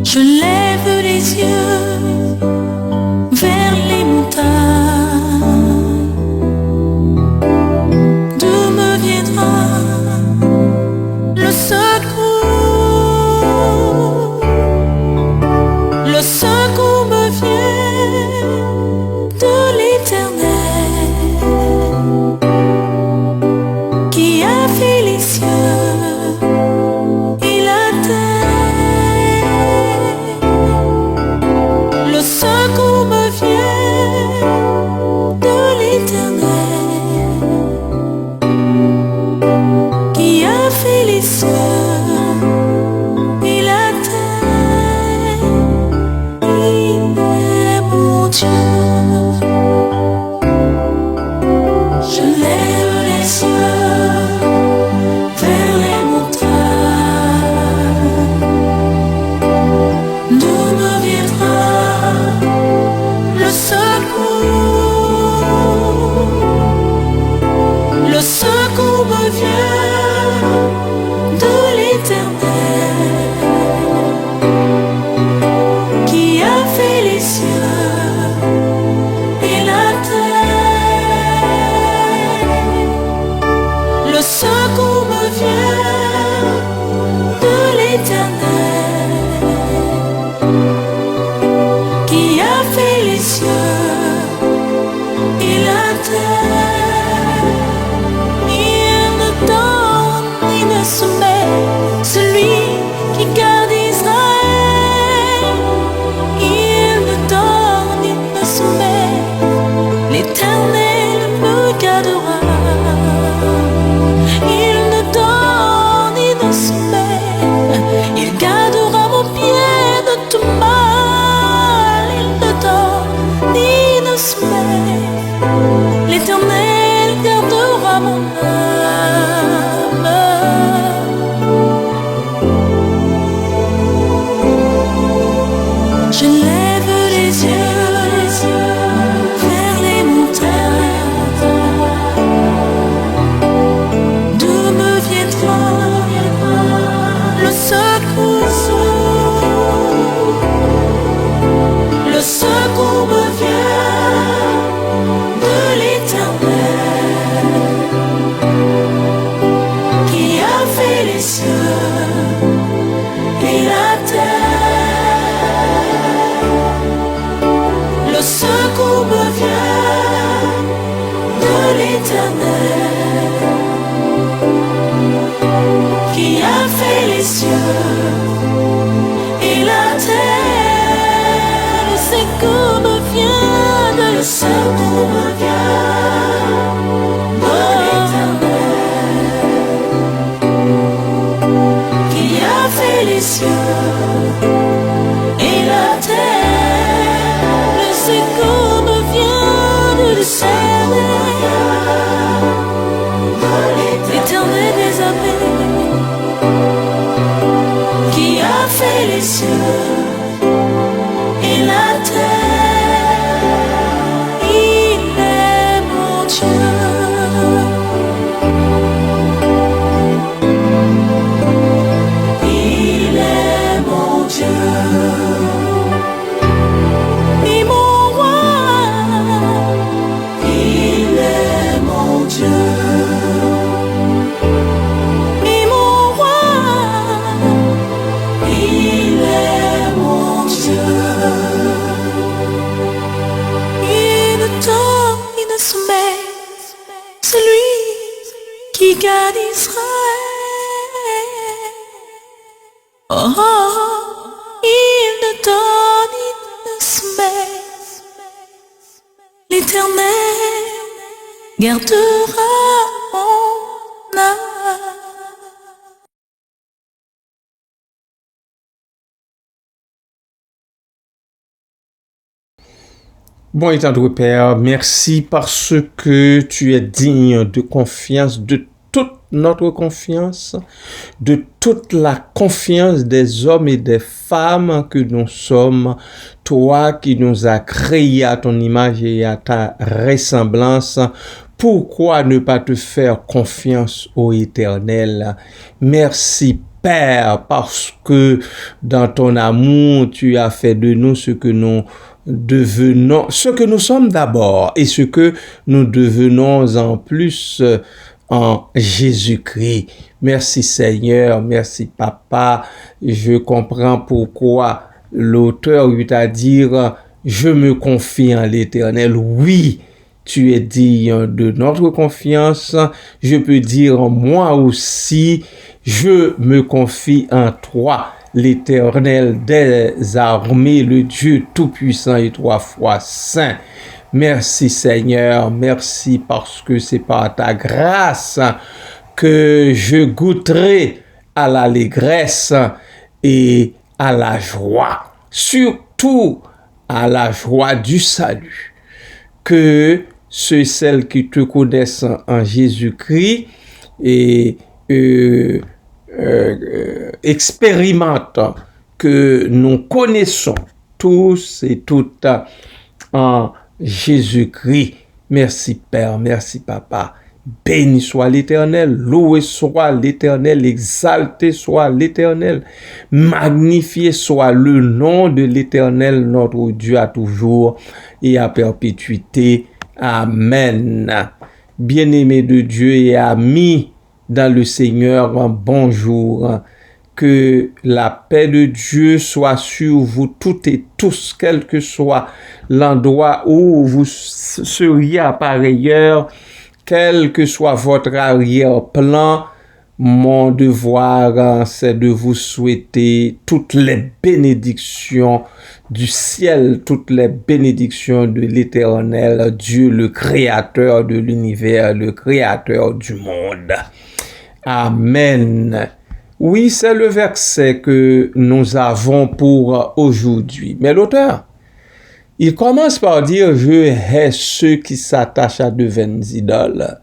Je lève les yeux vers les montagnes. D'où me viendra le secours? Le secours me vient de l'Éternel qui a fait les cieux et la terre. Le secours me vient de l'Éternel qui a fait les cieux et la terre. Il est mon Dieu. Je lève les yeux vers les montagnes. D'où me viendra le secours? Le secours me vient de l'Éternel qui a fait les cieux et la terre. Le secours me vient de l'Éternel qui a fait les cieux et la terre. Il ne donne ni ne soumet celui qui garde Israël. Il ne donne ni ne soumet, l'Éternel me gardera. Il ne donne ni ne soumet, il gardera mon pied de tout mal. Il ne donne ni ne soumet, l'Éternel gardera mon âme. Je lève les yeux vers les montagnes. D'où me viendra le secours? Le secours me vient de l'Éternel qui a fait les cieux et la terre. Le secours me vient de l'Éternel qui a fait les cieux et la terre. Le secours me vient de l'Éternel. Le secours me vient de l'Éternel qui a fait les cieux et la terre. Le secours me vient de l'Éternel, l'Éternel des armées qui a fait les cieux et la terre. Il est mon Dieu. Il est mon Dieu et mon roi. Il est mon Dieu et mon roi. Il est mon Dieu. Il ne tord, il ne soumet celui qui garde Israël. Oh, oh, il ne donne, il ne soumet. L'Éternel gardera mon âme. Bon, étendue Père, merci parce que tu es digne de confiance de toute notre confiance, de toute la confiance des hommes et des femmes que nous sommes, toi qui nous as créés à ton image et à ta ressemblance. Pourquoi ne pas te faire confiance au Éternel? Merci Père, parce que dans ton amour, tu as fait de nous ce que nous devenons, ce que nous sommes d'abord et ce que nous devenons en plus en Jésus-Christ. Merci Seigneur, merci Papa. Je comprends pourquoi l'auteur eut à dire « Je me confie en l'Éternel ». Oui, tu es digne de notre confiance. Je peux dire moi aussi, je me confie en toi, l'Éternel des armées, le Dieu tout-puissant et 3 fois saint. Merci Seigneur, merci parce que c'est par ta grâce que je goûterai à l'allégresse et à la joie, surtout à la joie du salut. Que ceux et celles qui te connaissent en Jésus-Christ et expérimentent que nous connaissons tous et toutes en Jésus-Christ. Merci Père, merci Papa. Béni soit l'Éternel, loué soit l'Éternel, exalté soit l'Éternel, magnifié soit le nom de l'Éternel, notre Dieu à toujours et à perpétuité. Amen. Bien-aimés de Dieu et amis dans le Seigneur, bonjour. Que la paix de Dieu soit sur vous toutes et tous, quel que soit l'endroit où vous seriez à pareille heure, quel que soit votre arrière-plan. Mon devoir, c'est de vous souhaiter toutes les bénédictions du ciel, toutes les bénédictions de l'Éternel, Dieu le Créateur de l'univers, le Créateur du monde. Amen. Oui, c'est le verset que nous avons pour aujourd'hui. Mais l'auteur, il commence par dire « Je hais ceux qui s'attachent à de vaines idoles ».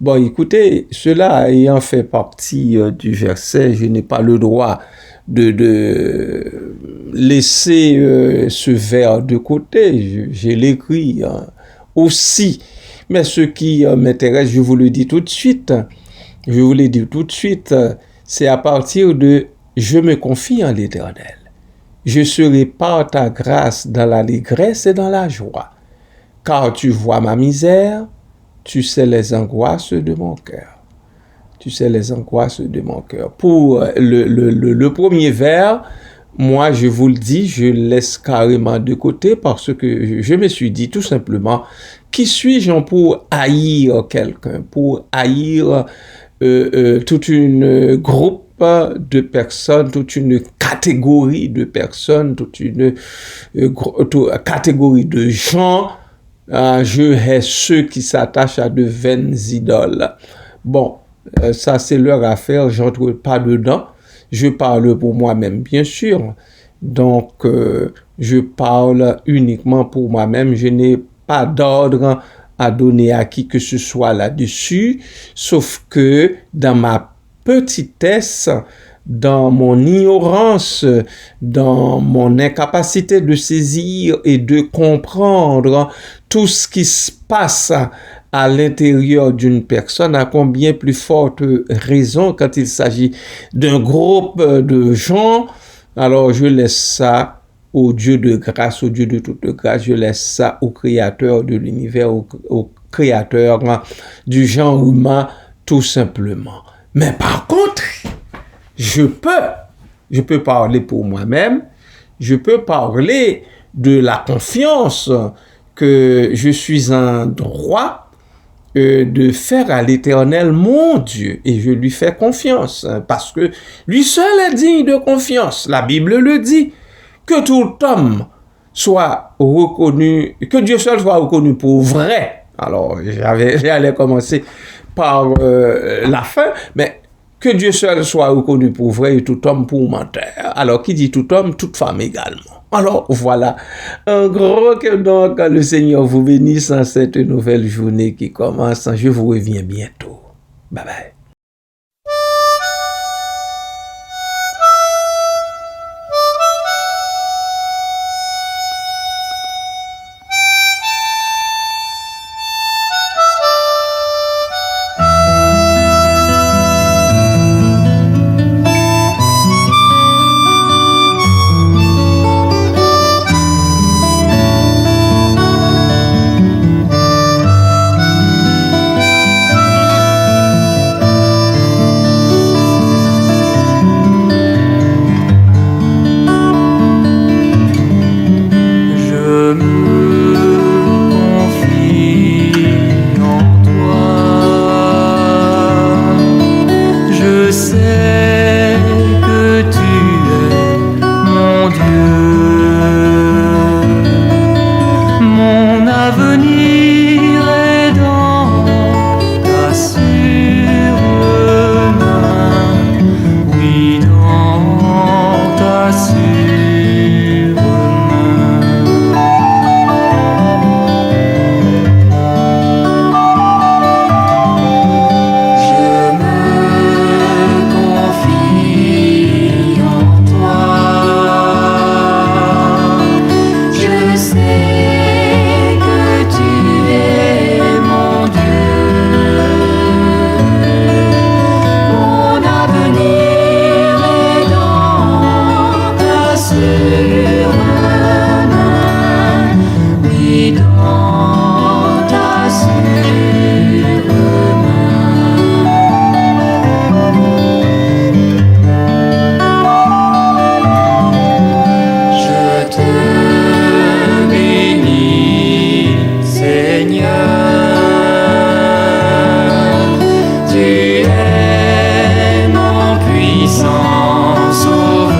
Bon, écoutez, cela ayant fait partie du verset, je n'ai pas le droit de laisser ce vers de côté. Je l'écris aussi. Mais ce qui m'intéresse, je vous le dis tout de suite, c'est à partir de « Je me confie en l'Éternel. Je serai par ta grâce dans l'allégresse et dans la joie. Car tu vois ma misère, tu sais les angoisses de mon cœur. » Tu sais les angoisses de mon cœur. Pour le premier vers, moi, je vous le dis, je laisse carrément de côté parce que je me suis dit tout simplement, qui suis-je pour haïr quelqu'un, pour haïr toute une groupe de personnes, toute une catégorie de personnes, toute une catégorie de gens. Je hais ceux qui s'attachent à de vaines idoles. Bon, ça c'est leur affaire, j'entre pas dedans. Je parle pour moi-même, bien sûr. Donc, je parle uniquement pour moi-même. Je n'ai pas d'ordre à donner à qui que ce soit là-dessus, sauf que dans ma petitesse, dans mon ignorance, dans mon incapacité de saisir et de comprendre tout ce qui se passe à l'intérieur d'une personne, à combien plus forte raison quand il s'agit d'un groupe de gens, alors je laisse ça au Dieu de grâce, au Dieu de toute grâce, je laisse ça au Créateur de l'univers, au Créateur du genre humain, tout simplement. Mais par contre, je peux parler pour moi-même, je peux parler de la confiance que je suis en droit de faire à l'Éternel mon Dieu, et je lui fais confiance, parce que lui seul est digne de confiance. La Bible le dit, que tout homme soit reconnu, que Dieu seul soit reconnu pour vrai. Alors, j'allais commencer par la fin, mais que Dieu seul soit reconnu pour vrai et tout homme pour menteur. Alors, qui dit tout homme, toute femme également. Alors, voilà. En gros, que donc le Seigneur vous bénisse en cette nouvelle journée qui commence. Je vous reviens bientôt. Bye bye. oui, dans ta sûre main. Je te bénis, Seigneur, tu es mon puissant sauveur.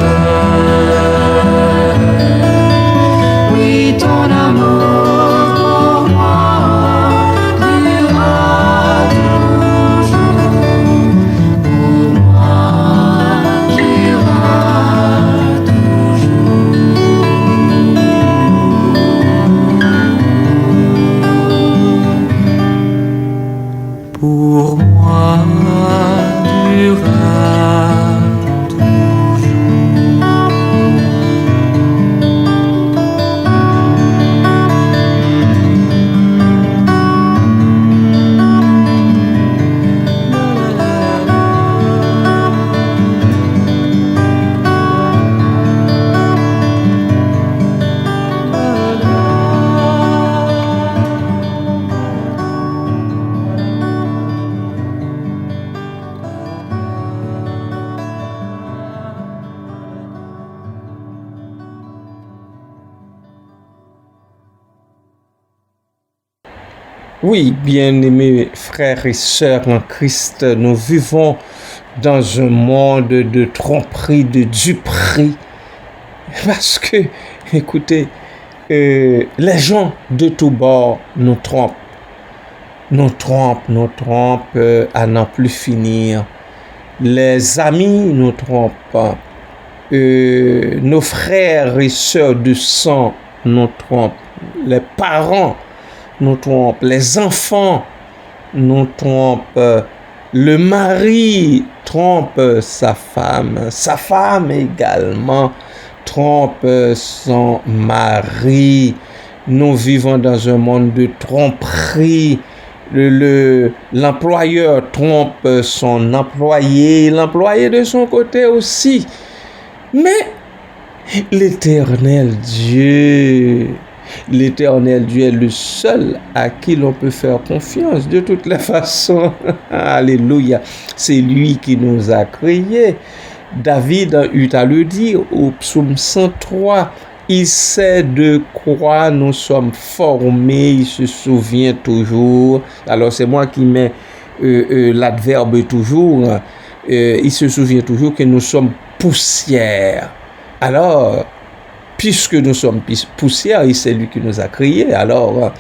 Oui, ton amour pour moi durera toujours. Pour moi durera toujours. Pour moi durera Oui, bien-aimés frères et sœurs en Christ, nous vivons dans un monde de tromperie, de duperie. Parce que, écoutez, les gens de tous bords nous trompent. Nous trompent à n'en plus finir. Les amis nous trompent. Nos frères et sœurs de sang nous trompent. Les parents nous trompent. Les enfants nous trompent. Le mari trompe sa femme. Sa femme également trompe son mari. Nous vivons dans un monde de tromperie. L'employeur trompe son employé, l'employé de son côté aussi. Mais l'Éternel Dieu est le seul à qui l'on peut faire confiance. De toutes les façons, alléluia, c'est lui qui nous a créés. David a eu à le dire au psaume 103. Il sait de quoi nous sommes formés, il se souvient toujours. Alors c'est moi qui mets l'adverbe toujours. Il se souvient toujours que nous sommes poussière. Alors, puisque nous sommes poussière, et c'est lui qui nous a créés, alors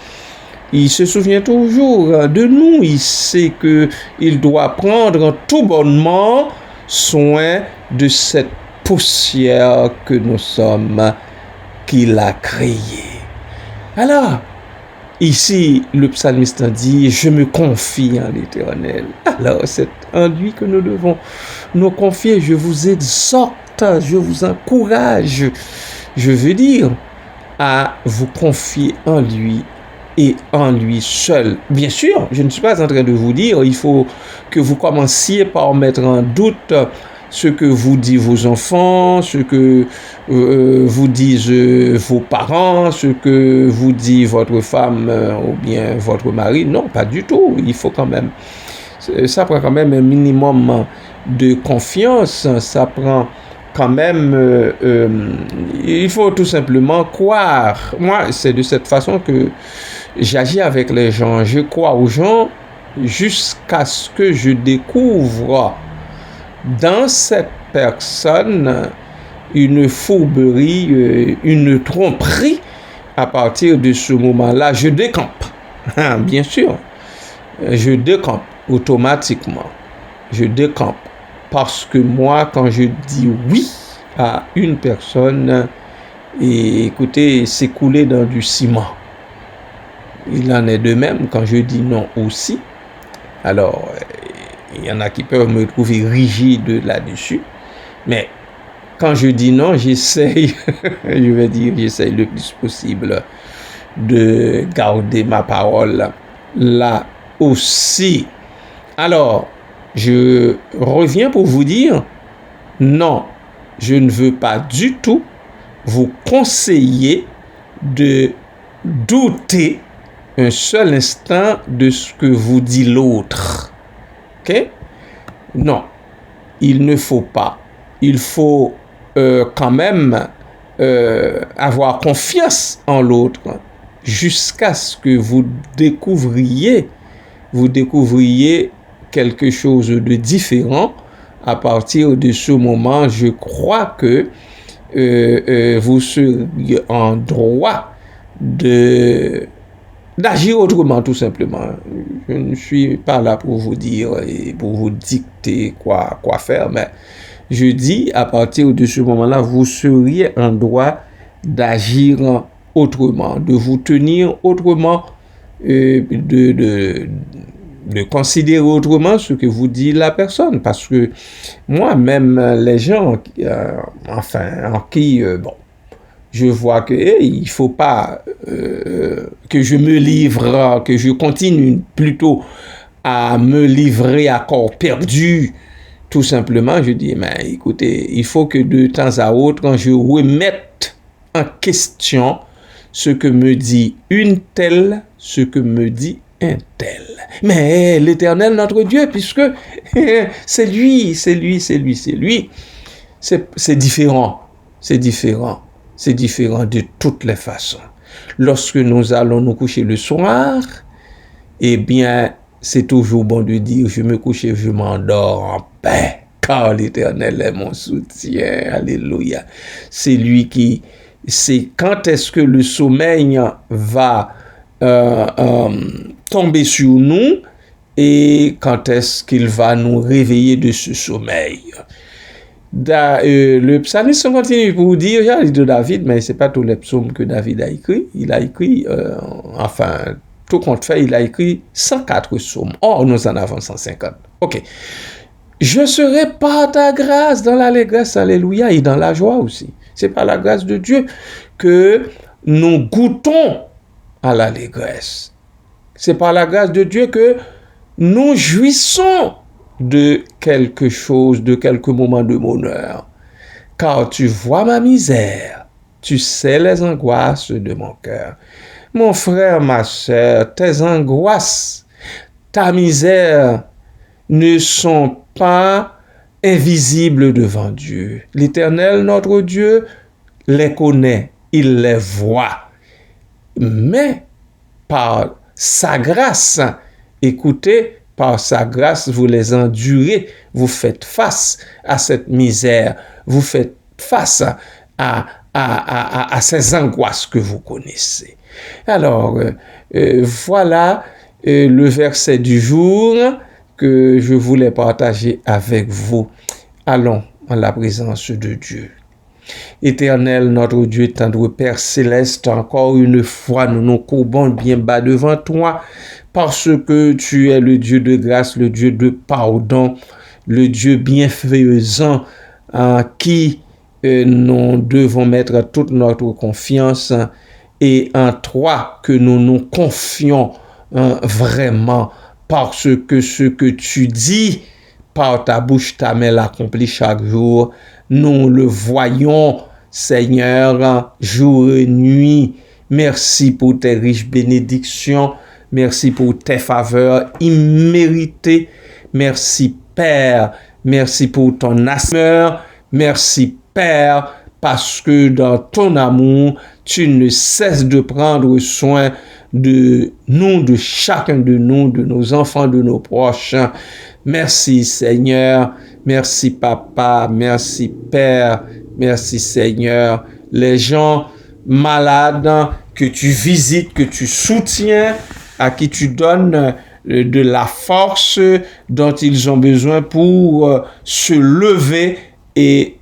il se souvient toujours de nous. Il sait qu'il doit prendre tout bonnement soin de cette poussière que nous sommes, qu'il a créée. Alors, ici, le psalmiste dit, je me confie en l'Éternel. Alors, c'est en lui que nous devons nous confier. Je vous exhorte, je vous encourage, je veux dire, à vous confier en lui et en lui seul. Bien sûr, je ne suis pas en train de vous dire, il faut que vous commenciez par mettre en doute ce que vous disent vos enfants, ce que vous disent vos parents, ce que vous dit votre femme ou bien votre mari. Non, pas du tout. Il faut quand même, ça prend quand même un minimum de confiance. Ça prend quand même, il faut tout simplement croire. Moi, c'est de cette façon que j'agis avec les gens. Je crois aux gens jusqu'à ce que je découvre dans cette personne une fourberie, une tromperie. À partir de ce moment-là, je décampe. Bien sûr, je décampe automatiquement. Je décampe parce que moi, quand je dis oui à une personne, et écoutez, c'est coulé dans du ciment. Il en est de même quand je dis non aussi. Alors, il y en a qui peuvent me trouver rigide là-dessus. Mais quand je dis non, j'essaye, j'essaye le plus possible de garder ma parole là aussi. Alors, je reviens pour vous dire, non, je ne veux pas du tout vous conseiller de douter un seul instant de ce que vous dit l'autre. OK? Non, il ne faut pas. Il faut quand même avoir confiance en l'autre jusqu'à ce que vous découvriez quelque chose de différent. À partir de ce moment, je crois que vous seriez en droit d'agir autrement, tout simplement. Je ne suis pas là pour vous dire et pour vous dicter quoi faire, mais je dis, à partir de ce moment-là, vous seriez en droit d'agir autrement, de vous tenir autrement, de considérer autrement ce que vous dit la personne. Parce que moi-même, les gens, en qui, je vois que il faut pas que je me livre, que je continue plutôt à me livrer à corps perdu. Tout simplement, je dis, mais écoutez, il faut que de temps à autre, je remette en question ce que me dit une telle, ce que me dit un tel. Mais l'Éternel, notre Dieu, puisque c'est lui, c'est différent. C'est différent de toutes les façons. Lorsque nous allons nous coucher le soir, eh bien, c'est toujours bon de dire, je me couche et je m'endors en paix, car l'Éternel est mon soutien. Alléluia. C'est lui qui... C'est quand est-ce que le sommeil va tomber sur nous et quand est-ce qu'il va nous réveiller de ce sommeil. Le psalmiste continue pour dire, j'ai dit de David, mais ce n'est pas tous les psaumes que David a écrit. Il a écrit, tout compte fait, il a écrit 104 psaumes. Or, nous en avons 150. OK. Je serai par ta grâce dans l'allégresse, alléluia, et dans la joie aussi. C'est par la grâce de Dieu que nous goûtons à l'allégresse. C'est par la grâce de Dieu que nous jouissons de quelque chose, de quelques moments de bonheur. Car tu vois ma misère, tu sais les angoisses de mon cœur. Mon frère, ma sœur, tes angoisses, ta misère ne sont pas invisibles devant Dieu. L'Éternel, notre Dieu, les connaît, il les voit. Mais par sa grâce, écoutez, par sa grâce, vous les endurez, vous faites face à cette misère, vous faites face à ces angoisses que vous connaissez. Alors, voilà le verset du jour que je voulais partager avec vous. Allons en la présence de Dieu. Éternel, notre Dieu, tendre Père céleste, encore une fois, nous nous courbons bien bas devant toi, parce que tu es le Dieu de grâce, le Dieu de pardon, le Dieu bienfaisant, en qui nous devons mettre toute notre confiance, et en toi que nous nous confions vraiment, parce que ce que tu dis par ta bouche, ta main l'accomplit chaque jour. Nous le voyons, Seigneur, jour et nuit. Merci pour tes riches bénédictions. Merci pour tes faveurs imméritées. Merci, Père. Merci pour ton amour. Merci, Père, parce que dans ton amour, tu ne cesses de prendre soin de nous, de chacun de nous, de nos enfants, de nos proches. Merci, Seigneur. Merci, Papa. Merci, Père. Merci, Seigneur. Les gens malades que tu visites, que tu soutiens, à qui tu donnes de la force dont ils ont besoin pour se lever et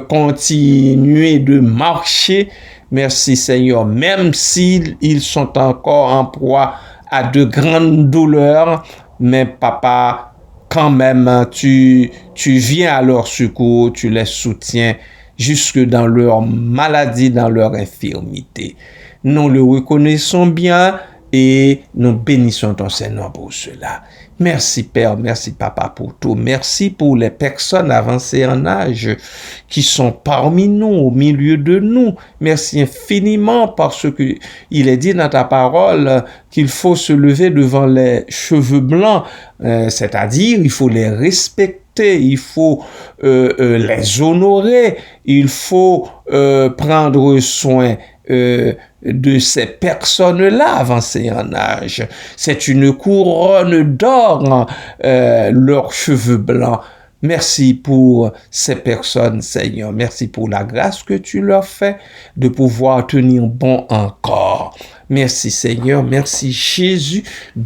continuer de marcher. Merci, Seigneur. Même s'ils sont encore en proie à de grandes douleurs, mais Papa, quand même, tu viens à leur secours, tu les soutiens jusque dans leur maladie, dans leur infirmité. Nous le reconnaissons bien et nous bénissons ton Seigneur pour cela. Merci Père, merci Papa pour tout. Merci pour les personnes avancées en âge qui sont parmi nous, au milieu de nous. Merci infiniment parce que il est dit dans ta parole qu'il faut se lever devant les cheveux blancs, c'est-à-dire il faut les respecter, il faut les honorer, il faut prendre soin de ces personnes-là avancées en âge. C'est une couronne d'or, leurs cheveux blancs. Merci pour ces personnes, Seigneur. Merci pour la grâce que tu leur fais de pouvoir tenir bon encore. Merci, Seigneur. Merci, Jésus.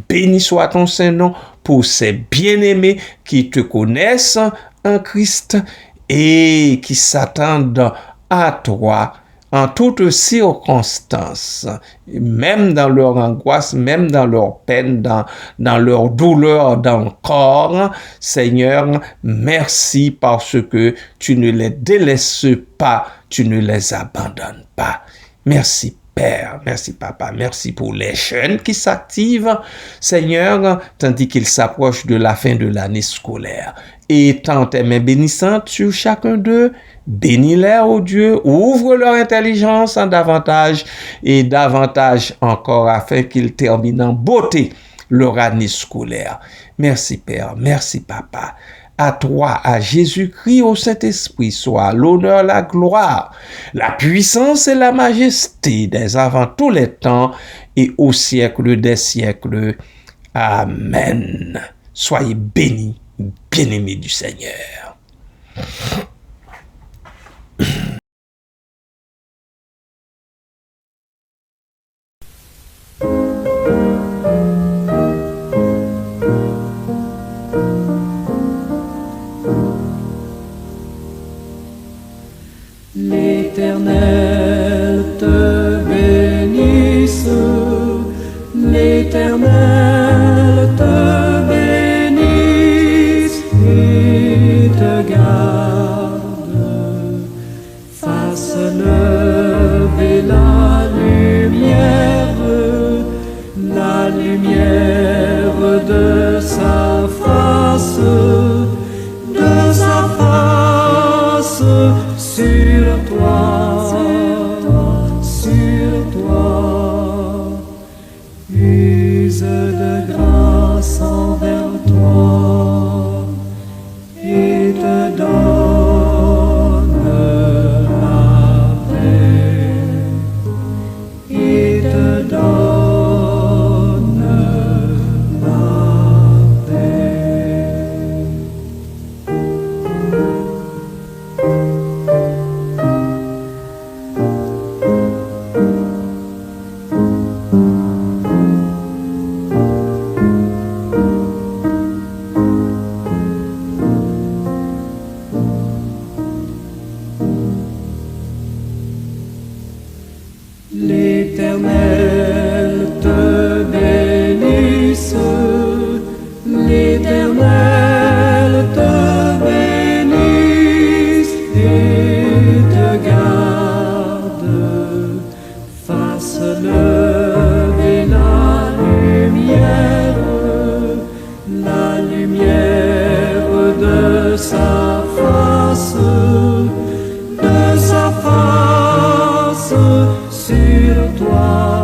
Béni soit ton Saint-Nom pour ces bien-aimés qui te connaissent en Christ et qui s'attendent à toi en toutes circonstances, même dans leur angoisse, même dans leur peine, dans leur douleur dans le corps. Seigneur, merci parce que tu ne les délaisses pas, tu ne les abandonnes pas. Merci Père, merci Papa, merci pour les jeunes qui s'activent, Seigneur, tandis qu'ils s'approchent de la fin de l'année scolaire. Étends tes mains bénissantes sur chacun d'eux, bénis-les, ô Dieu, ouvre leur intelligence en davantage et davantage encore afin qu'ils terminent en beauté leur année scolaire. Merci Père, merci Papa. À toi, à Jésus-Christ, au Saint-Esprit, soit l'honneur, la gloire, la puissance et la majesté dès avant tous les temps et au siècle des siècles. Amen. Soyez bénis, bien-aimés du Seigneur. L'Éternel te bénisse, l'Éternel te bénisse et te garde, fasse lever la lumière de sa face sur toi, use de grâce envers toi et te donne la paix, et te donne la paix. L'Éternel te bénisse, l'Éternel te bénisse et te garde, fasse lever la lumière de sa face sur toi.